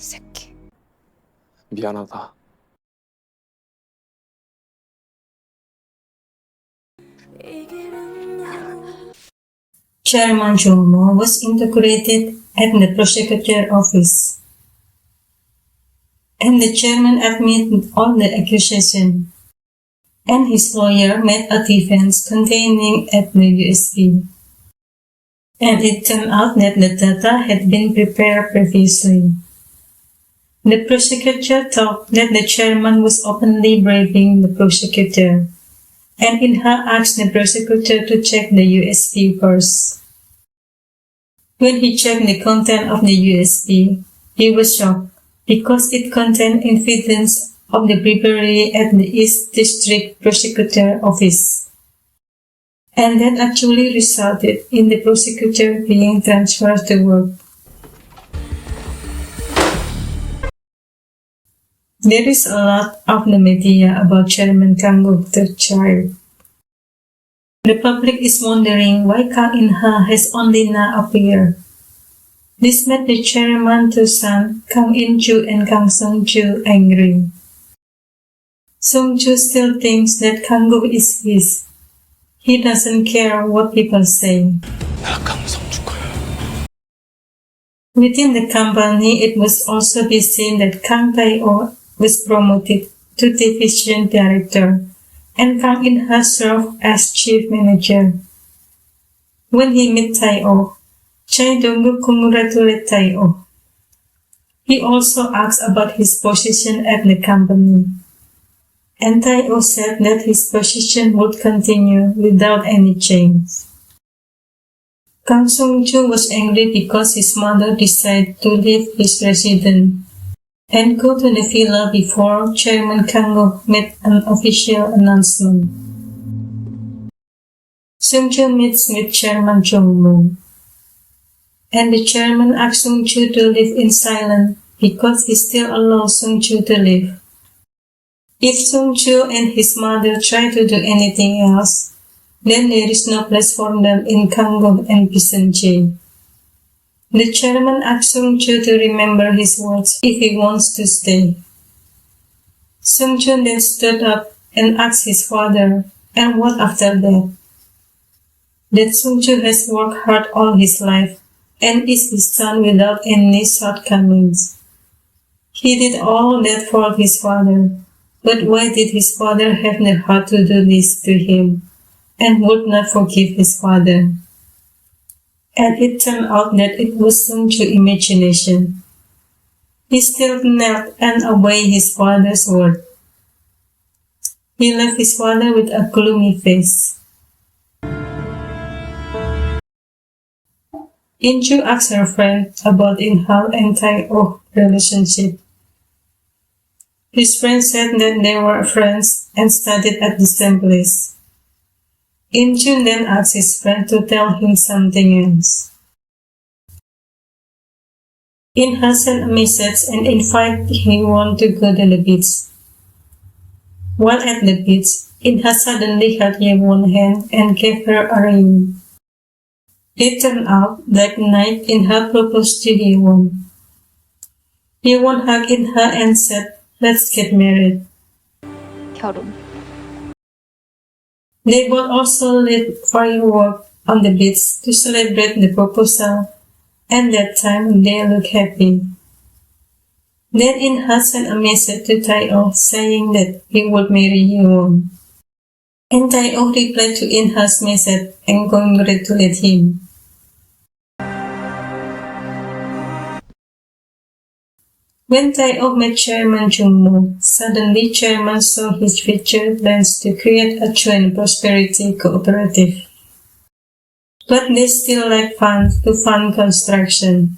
새끼. 미안하다. Chairman Jomo was integrated at the prosecutor office, and the chairman admitted all the accusation, and his lawyer made a defense containing at the USB. And it turned out that the data had been prepared previously. The prosecutor thought that the chairman was openly braving the prosecutor, and Inha asked the prosecutor to check the USB first. When he checked the content of the USB, he was shocked because it contained evidence of the bribery at the East District Prosecutor Office. And that actually resulted in the prosecutor being transferred to work. There is a lot of the media about Chairman Kang Gook III. The public is wondering why Kang In-ha has only now appeared. This made the chairman's two sons, Kang In-ju and Kang Sung-ju, angry. Sung-ju still thinks that Kang Gook is his. He doesn't care what people say. Within the company, it was also be seen that Kang Tae-oh was promoted to division director, and Kang In-ha served as chief manager. When he met Tae-oh, Choi Dong-guk congratulated Tae-oh. He also asked about his position at the company, and Tae-oh said that his position would continue without any change. Kang Sung-ju was angry because his mother decided to leave his residence and go to the villa before Chairman Kang Gook made an official announcement. Sung-ju meets with Chairman Jong-moo, and the chairman asked Sung-ju to leave in silence because he still allows Sung-ju to leave. If Sung-ju and his mother try to do anything else, then there is no place for them in Kang Gook and Pisenji. The chairman asked Sung-ju to remember his words if he wants to stay. Sung-ju then stood up and asked his father, and what after that? That Sung-ju has worked hard all his life and is his son without any shortcomings. He did all that for his father, but why did his father have the heart to do this to him and would not forgive his father? And it turned out that it was Sung-ju's imagination. He still knelt and obeyed his father's word. He left his father with a gloomy face. In-ju asked her friend about In-ha and Tae-oh relationship. His friend said that they were friends and studied at the same place. In-ju then asked his friend to tell him something else. In-ha sent a message and invited him to go to the beach. While at the beach, In-ha suddenly held Ye-won's hand and gave her a ring. It turned out that night In-ha proposed to Ye-won. Ye-won hugged In-ha and said, "Let's get married." 결혼. They both also lit fireworks on the beach to celebrate the proposal, and that time they looked happy. Then In-ha sent a message to Tae-oh saying that he would marry Ye-won. And Tae-oh replied to In-ha's message and congratulated him. When Tae-oh met Chairman Jong-moo, suddenly Chairman saw his future plans to create a joint prosperity cooperative. But they still lack funds to fund construction.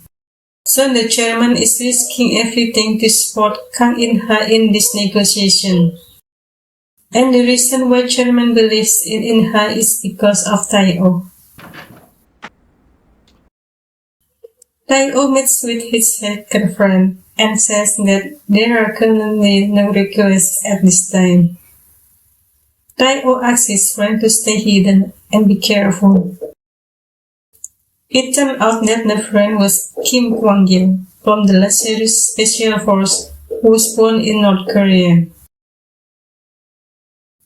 So the chairman is risking everything to support Kang In-ha in this negotiation. And the reason why chairman believes in In-ha is because of Tae-oh. Tae-oh meets with his girlfriend and says that there are currently no requests at this time. Tae-oh asks his friend to stay hidden and be careful. It turned out that the friend was Kim Kwang-gil, from the Lazarus Special Force who was born in North Korea.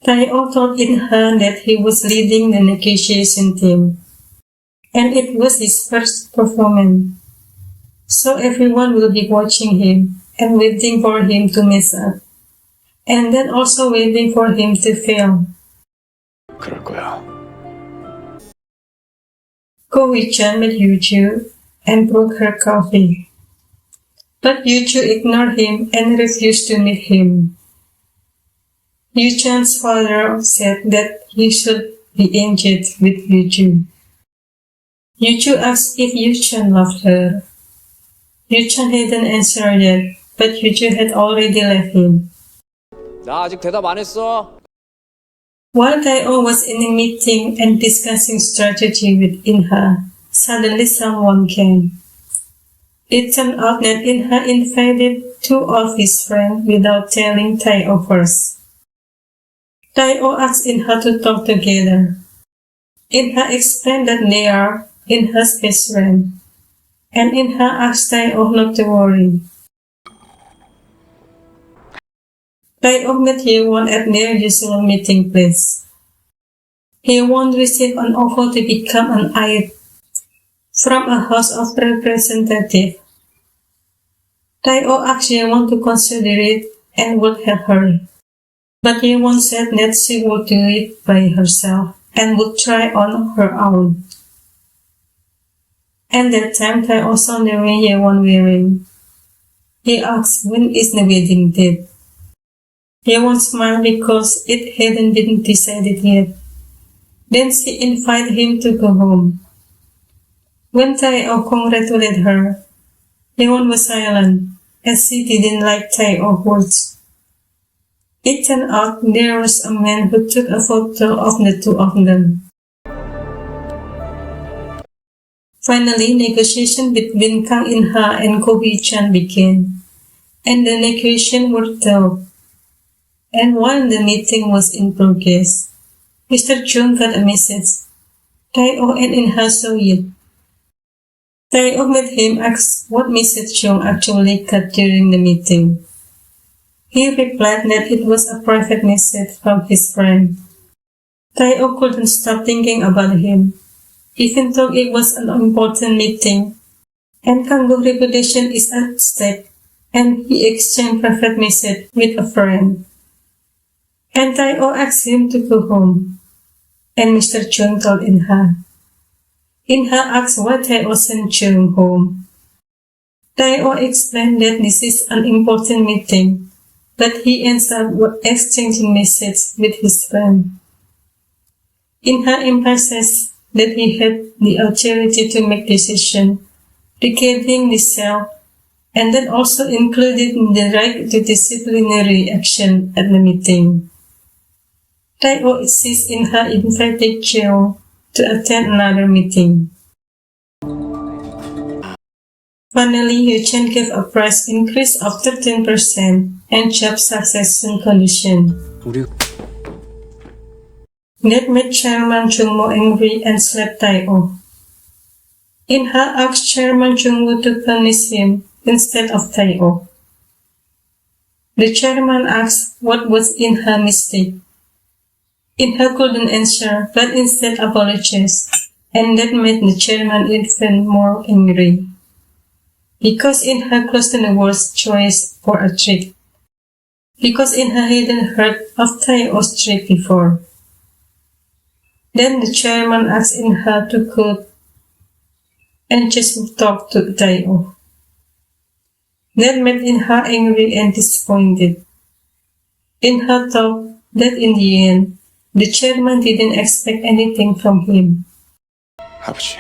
Tae-oh told In-ha that he was leading the negotiation team, and it was his first performance. So everyone will be watching him and waiting for him to mess up, and then also waiting for him to fail. 그럴 거야. Ko Hui-chan met Yoo-joo and brought her coffee. But Yoo-joo ignored him and refused to meet him. Yoo-chan's father said that he should be engaged with Yoo-joo. Yoo-joo asked if Yoo-chan loved her. Yoo-chan hadn't answered yet, but Yoo-joo had already left him. 나 아직 대답 안 했어. While Tae-oh was in a meeting and discussing strategy with In-ha, suddenly someone came. It turned out that In-ha invited two of his friends without telling Tae-oh first. Tae-oh asked In-ha to talk together. In-ha explained that they are In-ha's best friend, and In-ha asked Tae-oh not to worry. Tae-oh met Hye-won at their usual meeting place. Hye-won received an offer to become an aide from a House of Representatives. Tae-oh asked Hye-won to consider it and would help her. But Hye-won said that she would do it by herself and would try on her own. At that time, Tae-oh saw the ring Hye-won wearing. He asked, "When is the wedding date?" Hye-won smiled because it hadn't been decided yet. Then she invited him to go home. When Tae-oh congratulated her, Hye-won was silent, as she didn't like Tae-oh's words. It turned out there was a man who took a photo of the two of them. Finally, negotiations between Kang In-ha and Ko Hui-chan began, and the negotiations were tough. And while the meeting was in progress, Mr. Chung got a message. Tae-oh and In-ha saw it. Tae-oh met him asked what Mr. Chung actually got during the meeting. He replied that it was a private message from his friend. Tae-oh couldn't stop thinking about him, even though it was an important meeting, and Kang's reputation is at stake, and he exchanged private message with a friend. And Tae-oh asked him to go home, and Mr. Chung told In-ha. In-ha asked why Tae-oh sent Chung home. Tae-oh explained that this is an important meeting, but he ends up exchanging messages with his friend. In-ha emphasized that he had the authority to make decisions regarding the self, and that also included the right to disciplinary action at the meeting. Tae-oh insists In-ha invited Cheo to attend another meeting. Finally, Yoo-chan gave a price increase of 13% and job succession condition. 우리 That made Chairman Jung-mo angry and slapped Tae-oh. In-ha asked Chairman Jung-mo to punish him instead of Tae-oh. The chairman asked what was In-ha's mistake. In-ha couldn't answer, but instead apologized, and that made the chairman even more angry. Because In-ha questioned the word's choice for a trick. Because In-ha hadn't heard of Tae-oh's trick before. Then the chairman asked In-ha to quit and just talk to Tae-oh. That made In-ha angry and disappointed. In-ha thought that in the end, the chairman didn't expect anything from him. 아버지,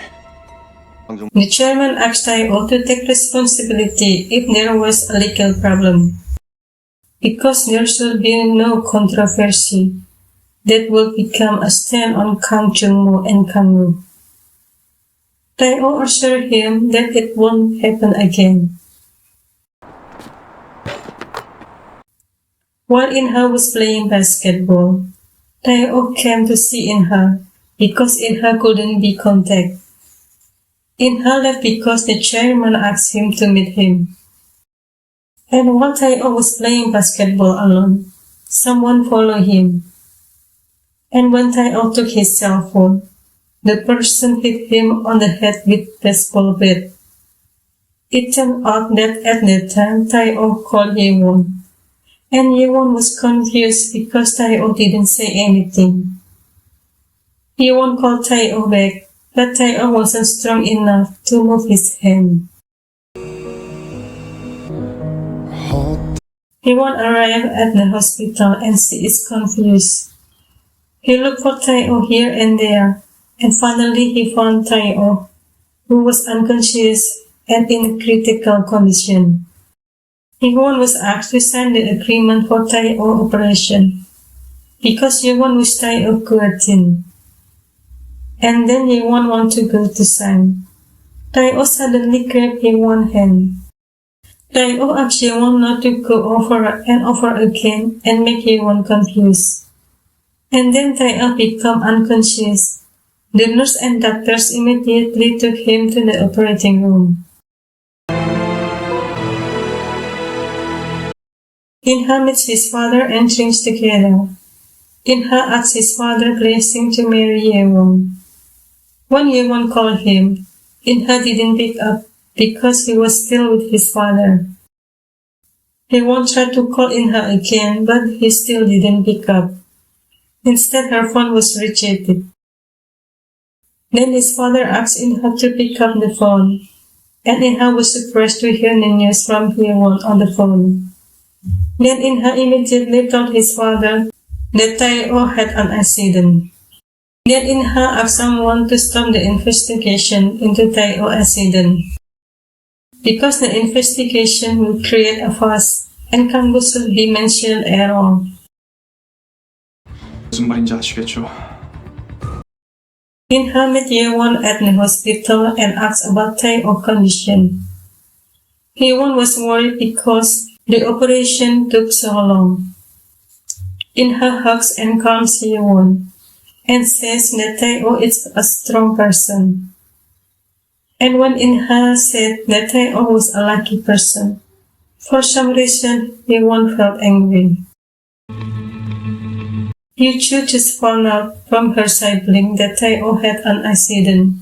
The chairman asked Tae-oh to take responsibility if there was a legal problem, because there should be no controversy that will become a stand on Kang Jung-mo and Kang Woo. Tae-oh assured him that it won't happen again. While In-ha was playing basketball, Tae-oh came to see In-ha because In-ha couldn't be contacted. In-ha left because the chairman asked him to meet him. And while Tai-O was playing basketball alone, someone followed him. And when Tai-O took his cell phone, the person hit him on the head with a baseball bat. It turned out that at that time Tai-O called Ye-won, and Ye-won was confused because Tai-O didn't say anything. Ye-won called Tai-O back, but Tai-O wasn't strong enough to move his hand. Ye-won arrived at the hospital and she is confused. He looked for Tai-O here and there, and finally he found Tai-O, who was unconscious and in a critical condition. Ye-won was asked to sign the agreement for Tai-O operation, because Ye-won was Tai-O curtain. And then Ye-won wanted to go to sign. Tai-O suddenly grabbed Ye-won's hand. Tai-O asked Ye-won not to go over and over again and make Ye-won confused. And then Tai-O became unconscious. The nurse and doctors immediately took him to the operating room. In-ha meets his father and drinks together. In-ha asks his father blessing to marry Ye-won. When Ye-won called him, In-ha didn't pick up because he was still with his father. Ye-won tried to call In-ha again, but he still didn't pick up. Instead, her phone was rejected. Then his father asked In-ha to pick up the phone, and In-ha was surprised to hear the news from Ye-won on the phone. Then In-ha immediately told his father that Tai-O had an accident. Then In-ha asked someone to stop the investigation into Tai-O accident, because the investigation will create a fuss and Kang-gu should be mentioned at all. 무슨 말인지 아시겠죠? In-ha met Ye-won at the hospital and asked about Tai-O's condition. Ye-won was worried because the operation took so long. In-ha hugs and calms Ye-won and says that Tai-O is a strong person. And when In-ha said that Tai-O was a lucky person, for some reason Ye-won felt angry. Yoo-choo just found out from her sibling that Tai-O had an accident.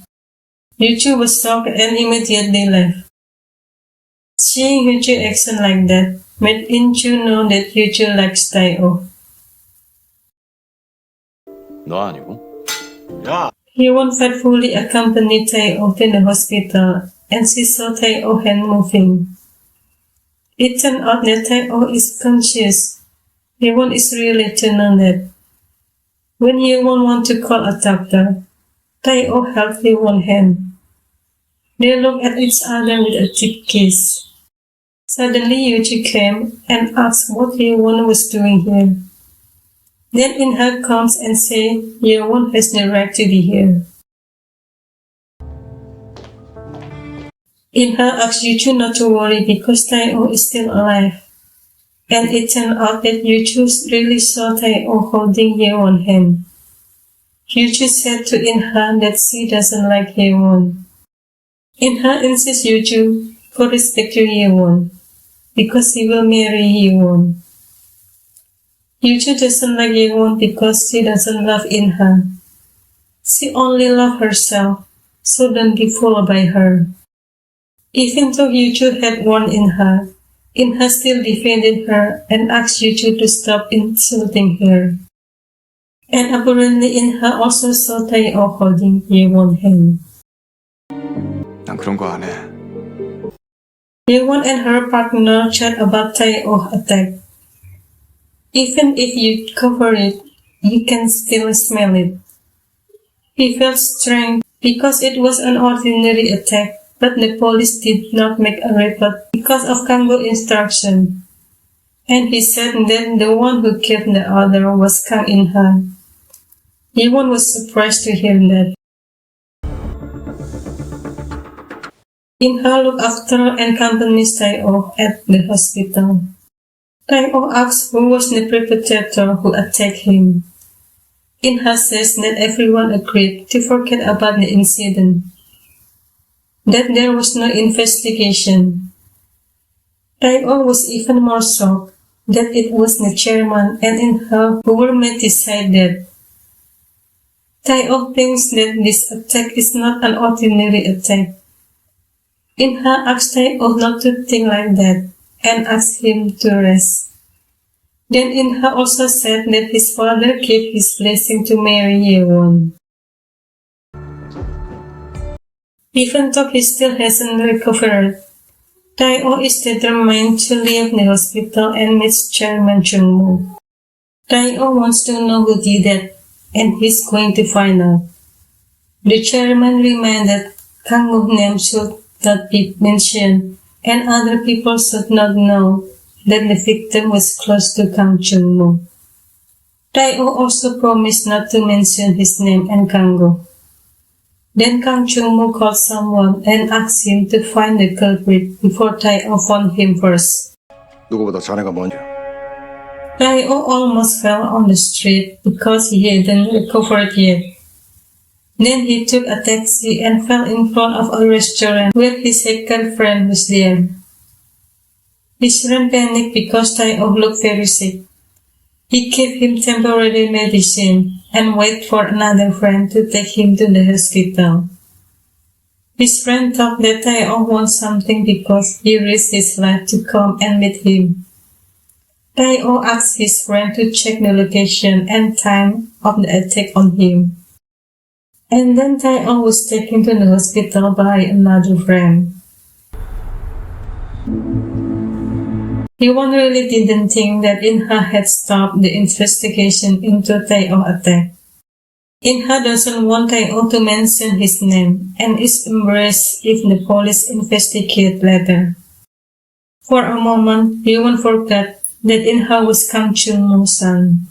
Yoo-choo was shocked and immediately left. Seeing Yoo-choo action like that made In-choo know that Yoo-choo likes Tai-O. 너 아니고? Ye-won faithfully accompanied Tai-O to the hospital and she saw Tai-O hand moving. It turned out that Tai-O is conscious. Ye-won is really to know that. When Ye-won wanted to call a doctor, Tai-O held Ye-won's hand. They looked at each other with a deep kiss. Suddenly Yoo-choo came and asked what Ye-won was doing here. Then In-ha comes and says Ye-won has the right to be here. In-ha asked Yoo-choo not to worry because Tai-O is still alive. And it turned out that Yoo-choo really saw Tai-O holding Ye-won's hand. Yoo-choo said to In-ha that she doesn't like Ye-won. In-ha insists Yoo-choo for respect to Ye-won because he will marry Ye-won. Yoo-choo doesn't like Ye-won because she doesn't love In-ha. She only loves herself, so don't be fooled by her. Even though Yoo-choo had warned In-ha, In-ha still defended her and asked Yoo-choo to stop insulting her. And apparently In-ha also saw Tai-O holding Ye-won's hand. 난 그런 거 안 해. Ye-won and her partner chat about Tai-O's attack. Even if you cover it, you can still smell it. He felt strange because it was an ordinary attack, but the police did not make a report because of Kang-gu's instruction. And he said that the one who killed the other was Kang In-ha. Ye-won was surprised to hear that. In-ha looked after and accompanied Tai-O at the hospital. Tai-O asked who was the perpetrator who attacked him. In-ha says that everyone agreed to forget about the incident, that there was no investigation. Tai-O was even more shocked that it was the chairman and In-ha who were made decide that. Tai-O thinks that this attack is not an ordinary attack. In-ha asked Tai-O not to think like that and asked him to rest. Then In-ha also said that his father gave his blessing to marry Ye-won. Even though he still hasn't recovered, Tai-O is determined to leave the hospital and meet Chairman Jung-moo. Tai-O wants to know who did that, and he's going to find out. The chairman reminded Kang-woo's name should not be mentioned, and other people should not know that the victim was close to Kang Jung-moo. Tai-O also promised not to mention his name and Kang-woo. Then Kang Jung-moo called someone and asked him to find the culprit before Tai-O found him first. 누구보다 자네가 먼저. Tai-O almost fell on the street because he hadn't recovered yet. Then he took a taxi and fell in front of a restaurant where his second friend was there. His friend panicked because Tai-O looked very sick. He gave him temporary medicine and waited for another friend to take him to the hospital. His friend thought that Tai-O wants something because he risked his life to come and meet him. Tai-O asked his friend to check the location and time of the attack on him. And then Tai-O was taken to the hospital by another friend. Ye-won really didn't think that In-ha had stopped the investigation into Tai-O attack. In-ha doesn't want Tai-O to mention his name and is embarrassed if the police investigate later. For a moment, Ye-won forgot that In-ha was Kang Jung-moo's son.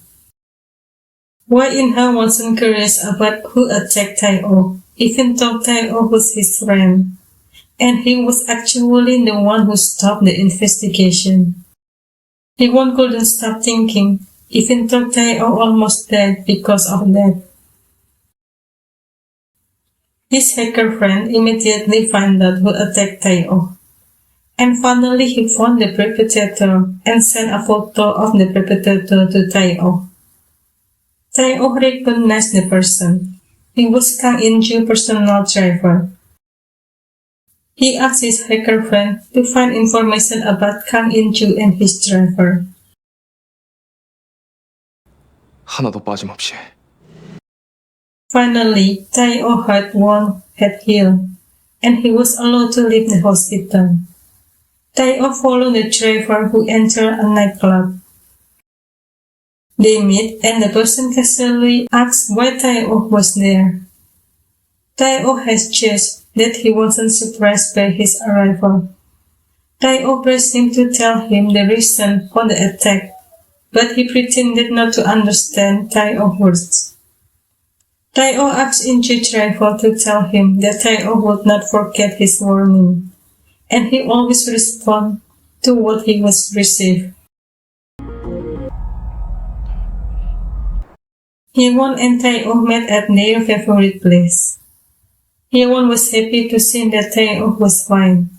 Why In-ha wasn't curious about who attacked Tai-O, even though Tai-O was his friend, and he was actually the one who stopped the investigation. Ye-won couldn't stop thinking, even though Tai-O almost died because of that. His hacker friend immediately found out who attacked Tai-O. And finally he found the perpetrator and sent a photo of the perpetrator to Tai-O. Tai-O recognized the person. He was Kang In-ju's personal driver. He asked his hacker friend to find information about Kang In-ju and his driver. 하나도 빠짐없이. Finally, Tai-O heard one had healed, and he was allowed to leave the hospital. Tai-O followed the driver who entered a nightclub. They meet and the person casually asks why Tai-O was there. Tai-O has judged that he wasn't surprised by his arrival. Tai-O pressed him to tell him the reason for the attack, but he pretended not to understand Tai-O's words. Tai-O asked In-ju's driver to tell him that Tai-O would not forget his warning, and he always responded to what he was received. Ye-won and Tai-O met at their favorite place. Ye-won was happy to see that Tai-O was fine.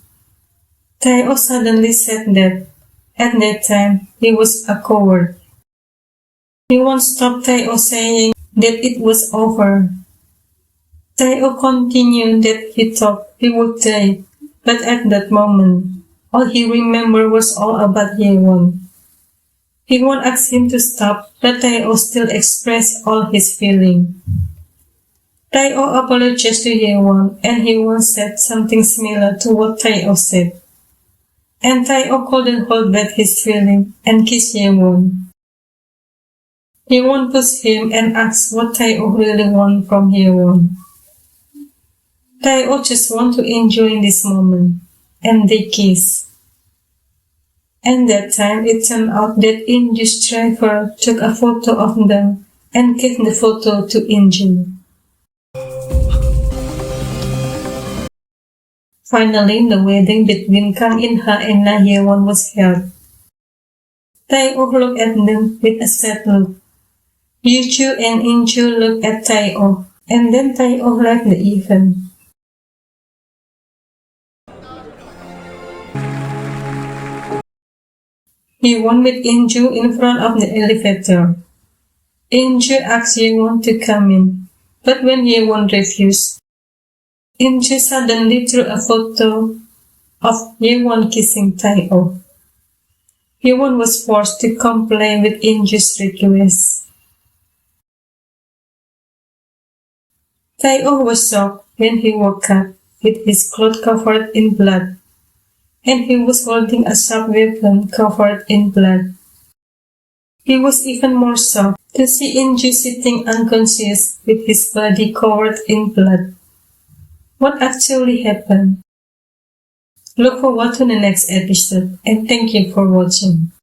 Tai-O suddenly said that, at that time, he was a coward. Ye-won stopped Tai-O saying that it was over. Tai-O continued that he thought he would die, but at that moment, all he remembered was all about Ye-won. Ye-won asked him to stop, but Tai-O still expressed all his feeling. Tai-O apologized to Ye-won, and Ye-won said something similar to what Tai-O said. And Tai-O couldn't hold back his feeling and kissed Ye-won. Ye-won pushed him and asked what Tai-O really wanted from Ye-won. Tai-O just wanted to enjoy this moment, and they kissed. And that time it turned out that In-ju's driver took a photo of them and gave the photo to In-ju. Finally, the wedding between Kang In-ha and Na Ye-won was held. Tai-O looked at them with a sad look. Ye-ju and In-ju looked at Tai-O, and then Tai-O left the event. Ye-won met Inju in front of the elevator. Inju asked Ye-won to come in, but when Ye-won refused, Inju suddenly drew a photo of Ye-won kissing Tae-oh. Ye-won was forced to comply with Inju's request. Tae-oh was shocked when he woke up with his clothes covered in blood, and he was holding a sharp weapon covered in blood. He was even more shocked to see Inju sitting unconscious with his body covered in blood. What actually happened? Look forward to the next episode, and thank you for watching.